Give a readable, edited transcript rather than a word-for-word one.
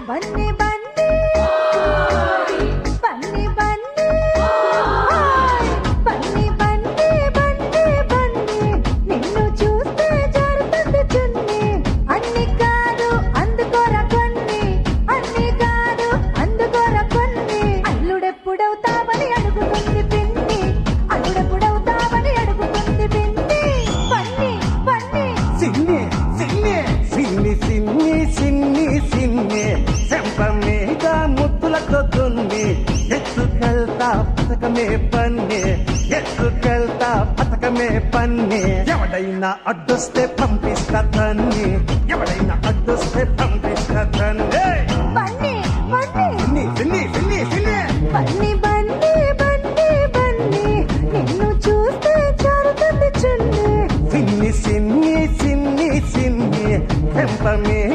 బన్నీ బన్నీ బన్నీ బన్నీ బన్నీ బన్నీ బన్నీ బన్నీ నిన్ను చూస్తే జారుతుంది చున్నీ అన్ని కాదు అందుకోర కొన్ని అన్ని కాదు అందుకోర కొన్ని అల్లుడెప్పుడవుతావని అడుగుతుంది పిన్ని అల్లుడెప్పుడవుతావని అడుగుతుంది పిన్ని బన్నీ బన్నీ సిన్ని సిన్ని సిన్ని సిన్ని సిన్ని సిన్ని చెంప మీద ముద్దులతో దున్ని ఎత్తుకెళ్తా పథకమే పన్నే ఎత్తుకెళ్తా పథకమే పన్నే ఎవడైనా అడ్డొస్తే పంపిస్తా తన్ని ఎవడైనా అడ్డొస్తే పంపిస్తా తన్నే బన్నీ బన్నీ సిన్ని సిన్ని సిన్ని బన్నీ బన్నీ బన్నీ బన్నీ నిన్ను చూస్తే జారుతుంది చున్నీ సిన్ని సిన్ని సిన్ని సిన్ని చెంప మీద